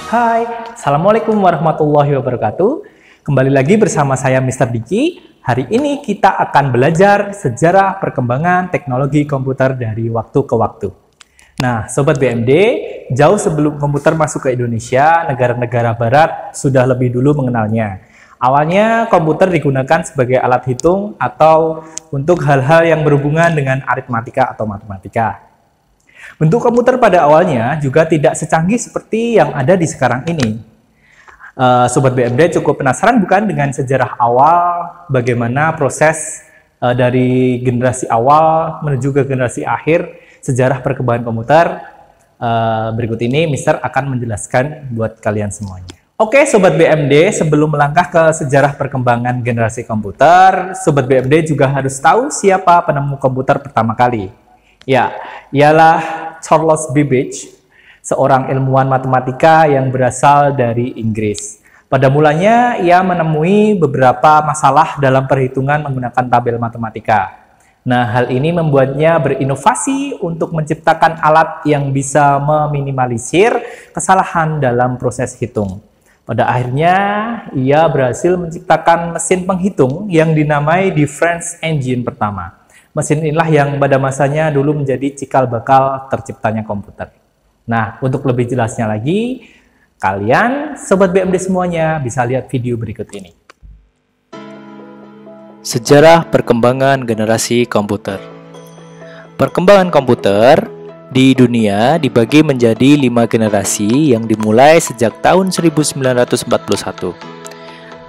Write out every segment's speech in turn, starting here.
Hai, Assalamualaikum warahmatullahi wabarakatuh. Kembali lagi bersama saya Mr. Diki. Hari ini kita akan belajar sejarah perkembangan teknologi komputer dari waktu ke waktu. Nah, Sobat BMD, jauh sebelum komputer masuk ke Indonesia, negara-negara barat sudah lebih dulu mengenalnya. Awalnya komputer digunakan sebagai alat hitung atau untuk hal-hal yang berhubungan dengan aritmatika atau matematika. Bentuk komputer pada awalnya juga tidak secanggih seperti yang ada di sekarang ini. Sobat BMD cukup penasaran bukan dengan sejarah awal, bagaimana proses dari generasi awal menuju ke generasi akhir, sejarah perkembangan komputer. Berikut ini Mister akan menjelaskan buat kalian semuanya. Oke Sobat BMD, sebelum melangkah ke sejarah perkembangan generasi komputer, Sobat BMD juga harus tahu siapa penemu komputer pertama kali. Ya, ialah Charles Babbage, seorang ilmuwan matematika yang berasal dari Inggris. Pada mulanya, ia menemui beberapa masalah dalam perhitungan menggunakan tabel matematika. Nah, hal ini membuatnya berinovasi untuk menciptakan alat yang bisa meminimalisir kesalahan dalam proses hitung. Pada akhirnya, ia berhasil menciptakan mesin penghitung yang dinamai difference engine pertama. Mesin inilah yang pada masanya dulu menjadi cikal bakal terciptanya komputer. Nah, untuk lebih jelasnya lagi, kalian, Sobat BMD semuanya, bisa lihat video berikut ini. Sejarah perkembangan generasi komputer. Perkembangan komputer di dunia dibagi menjadi 5 generasi yang dimulai sejak tahun 1941.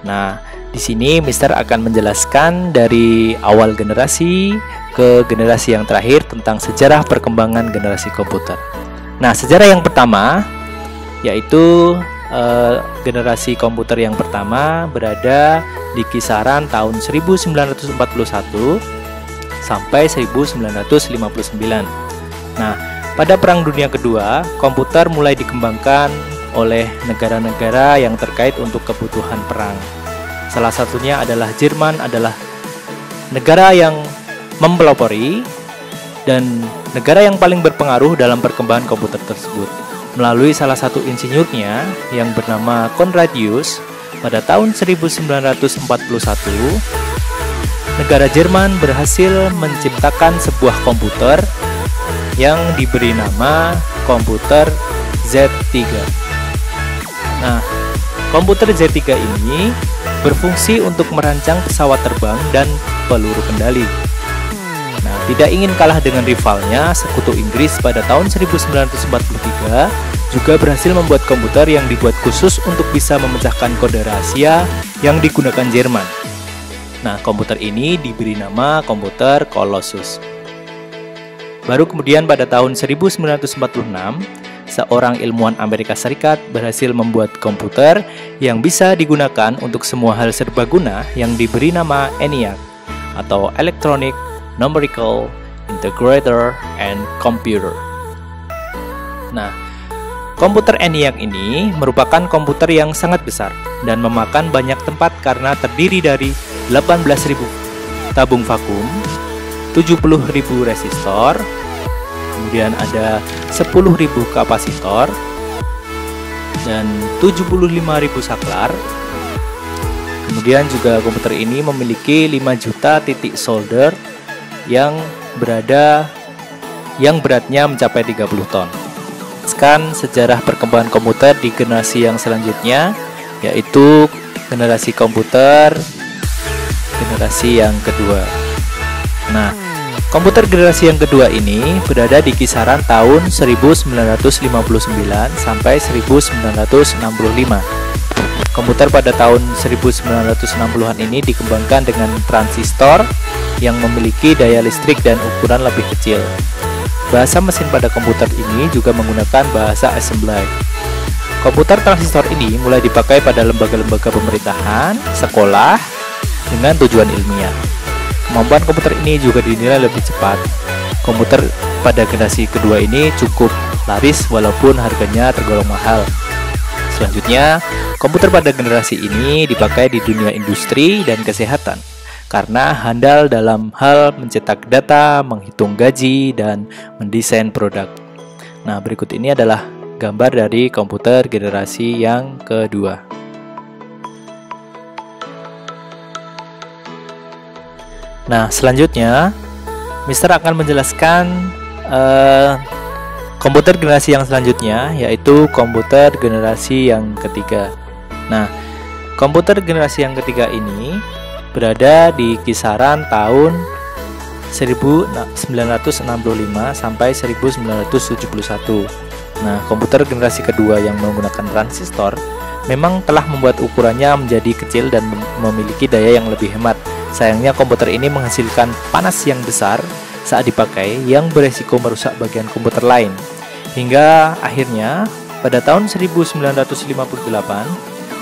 Nah, di sini Mister akan menjelaskan dari awal generasi ke generasi yang terakhir tentang sejarah perkembangan generasi komputer. Nah, sejarah yang pertama yaitu generasi komputer yang pertama berada di kisaran tahun 1941 sampai 1959. Nah, pada Perang Dunia Kedua, komputer mulai dikembangkan oleh negara-negara yang terkait untuk kebutuhan perang. Salah satunya adalah Jerman, adalah negara yang mempelopori dan negara yang paling berpengaruh dalam perkembangan komputer tersebut. Melalui salah satu insinyurnya yang bernama Conradius, pada tahun 1941, negara Jerman berhasil menciptakan sebuah komputer yang diberi nama komputer Z3. Nah, komputer Z3 ini berfungsi untuk merancang pesawat terbang dan peluru kendali. Nah, tidak ingin kalah dengan rivalnya, sekutu Inggris pada tahun 1943 juga berhasil membuat komputer yang dibuat khusus untuk bisa memecahkan kode rahasia yang digunakan Jerman. Nah, komputer ini diberi nama komputer Colossus. Baru kemudian pada tahun 1946, seorang ilmuwan Amerika Serikat berhasil membuat komputer yang bisa digunakan untuk semua hal serbaguna yang diberi nama ENIAC atau Electronic Numerical Integrator and Computer. Nah, komputer ENIAC ini merupakan komputer yang sangat besar dan memakan banyak tempat karena terdiri dari 18.000 tabung vakum, 70.000 resistor, kemudian ada 10.000 kapasitor dan 75.000 saklar. Kemudian juga komputer ini memiliki 5 juta titik solder yang beratnya mencapai 30 ton. Sekarang sejarah perkembangan komputer di generasi yang selanjutnya, yaitu generasi komputer generasi yang kedua. Nah, komputer generasi yang kedua ini berada di kisaran tahun 1959 sampai 1965. Komputer pada tahun 1960-an ini dikembangkan dengan transistor yang memiliki daya listrik dan ukuran lebih kecil. Bahasa mesin pada komputer ini juga menggunakan bahasa assembly. Komputer transistor ini mulai dipakai pada lembaga-lembaga pemerintahan, sekolah, dengan tujuan ilmiah. Kemampuan komputer ini juga dinilai lebih cepat. Komputer pada generasi kedua ini cukup laris walaupun harganya tergolong mahal. Selanjutnya, komputer pada generasi ini dipakai di dunia industri dan kesehatan karena handal dalam hal mencetak data, menghitung gaji, dan mendesain produk. Nah, berikut ini adalah gambar dari komputer generasi yang kedua. Nah, selanjutnya Mister akan menjelaskan komputer generasi yang selanjutnya, yaitu komputer generasi yang ketiga. Nah, komputer generasi yang ketiga ini berada di kisaran tahun 1965 sampai 1971. Nah, komputer generasi kedua yang menggunakan transistor memang telah membuat ukurannya menjadi kecil dan memiliki daya yang lebih hemat. Sayangnya komputer ini menghasilkan panas yang besar saat dipakai yang beresiko merusak bagian komputer lain. Hingga akhirnya pada tahun 1958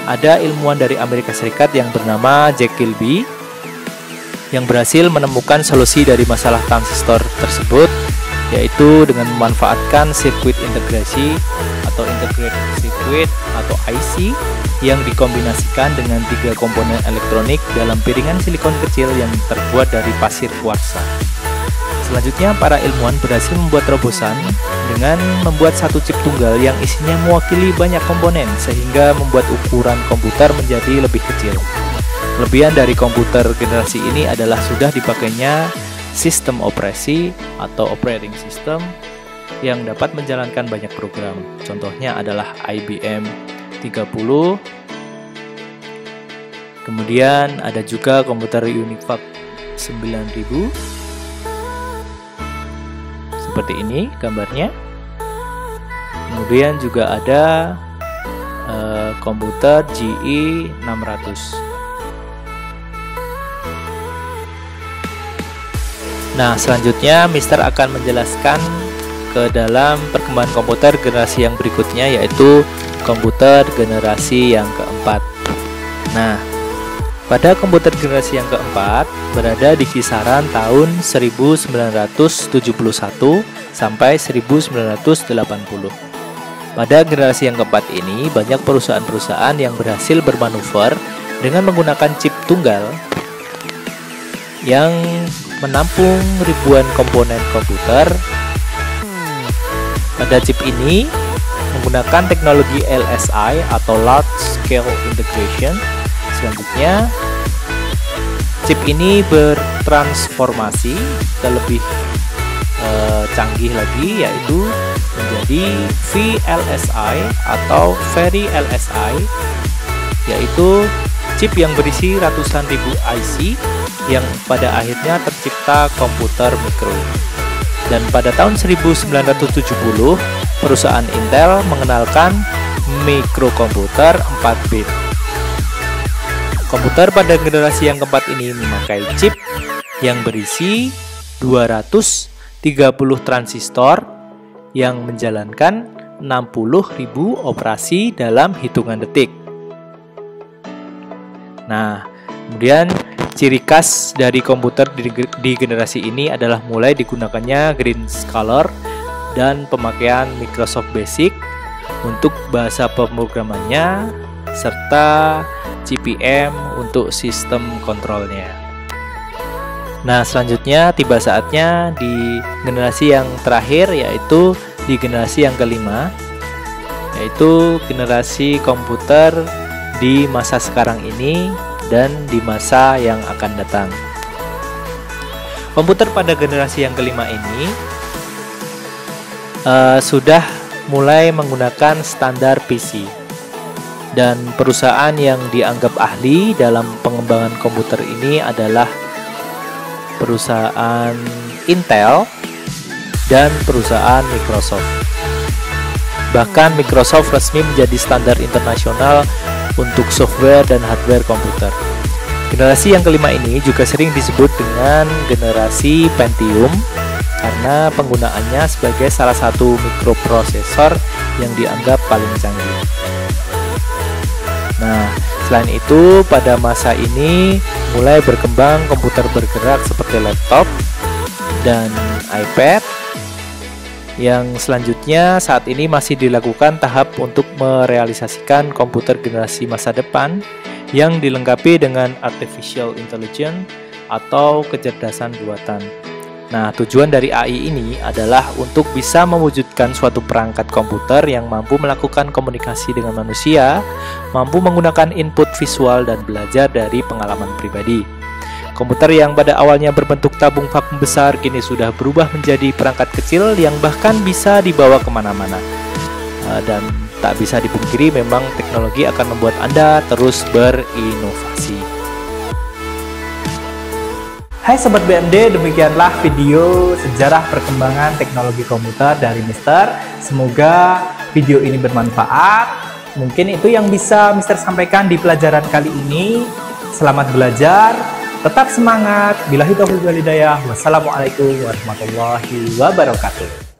ada ilmuwan dari Amerika Serikat yang bernama Jack Kilby yang berhasil menemukan solusi dari masalah transistor tersebut, yaitu dengan memanfaatkan sirkuit integrasi atau integrated circuit atau IC yang dikombinasikan dengan 3 komponen elektronik dalam piringan silikon kecil yang terbuat dari pasir kuarsa. Selanjutnya, para ilmuwan berhasil membuat terobosan dengan membuat satu chip tunggal yang isinya mewakili banyak komponen sehingga membuat ukuran komputer menjadi lebih kecil. Kelebihan dari komputer generasi ini adalah sudah dipakainya sistem operasi atau operating system yang dapat menjalankan banyak program. Contohnya adalah IBM 30. Kemudian ada juga komputer Univac 9000. Seperti ini gambarnya. Kemudian juga ada komputer GE 600. Nah, selanjutnya Mister akan menjelaskan ke dalam perkembangan komputer generasi yang berikutnya, yaitu komputer generasi yang keempat. Nah, pada komputer generasi yang keempat berada di kisaran tahun 1971 sampai 1980. Pada generasi yang keempat ini, banyak perusahaan-perusahaan yang berhasil bermanuver dengan menggunakan chip tunggal yang menampung ribuan komponen komputer. Pada chip ini menggunakan teknologi LSI atau Large Scale Integration. Selanjutnya, chip ini bertransformasi ke lebih canggih lagi, yaitu menjadi VLSI atau Very LSI, yaitu chip yang berisi ratusan ribu IC yang pada akhirnya tercipta komputer mikro. Dan pada tahun 1970, perusahaan Intel mengenalkan mikrokomputer 4 bit. Komputer pada generasi yang keempat ini memakai chip yang berisi 230 transistor yang menjalankan 60.000 operasi dalam hitungan detik. Nah, kemudian ciri khas dari komputer di generasi ini adalah mulai digunakannya Greenscaler dan pemakaian Microsoft Basic untuk bahasa pemrogramannya serta CP/M untuk sistem kontrolnya. Nah, selanjutnya tiba saatnya di generasi yang terakhir, yaitu di generasi yang kelima, yaitu generasi komputer di masa sekarang ini dan di masa yang akan datang. Komputer pada generasi yang kelima ini sudah mulai menggunakan standar PC, dan perusahaan yang dianggap ahli dalam pengembangan komputer ini adalah perusahaan Intel dan perusahaan Microsoft. Bahkan Microsoft resmi menjadi standar internasional untuk software dan hardware komputer. Generasi yang kelima ini juga sering disebut dengan generasi Pentium karena penggunaannya sebagai salah satu mikroprosesor yang dianggap paling canggih. Nah, selain itu pada masa ini mulai berkembang komputer bergerak seperti laptop dan iPad, yang selanjutnya saat ini masih dilakukan tahap untuk merealisasikan komputer generasi masa depan yang dilengkapi dengan artificial intelligence atau kecerdasan buatan. Nah, tujuan dari AI ini adalah untuk bisa mewujudkan suatu perangkat komputer yang mampu melakukan komunikasi dengan manusia, mampu menggunakan input visual dan belajar dari pengalaman pribadi. Komputer yang pada awalnya berbentuk tabung vakum besar kini sudah berubah menjadi perangkat kecil yang bahkan bisa dibawa kemana-mana. Dan tak bisa dipungkiri memang teknologi akan membuat Anda terus berinovasi. Hai Sobat BMD, demikianlah video sejarah perkembangan teknologi komputer dari Mister. Semoga video ini bermanfaat. Mungkin itu yang bisa Mister sampaikan di pelajaran kali ini. Selamat belajar, tetap semangat. Billahi taufiq wal hidayah. Wassalamualaikum warahmatullahi wabarakatuh.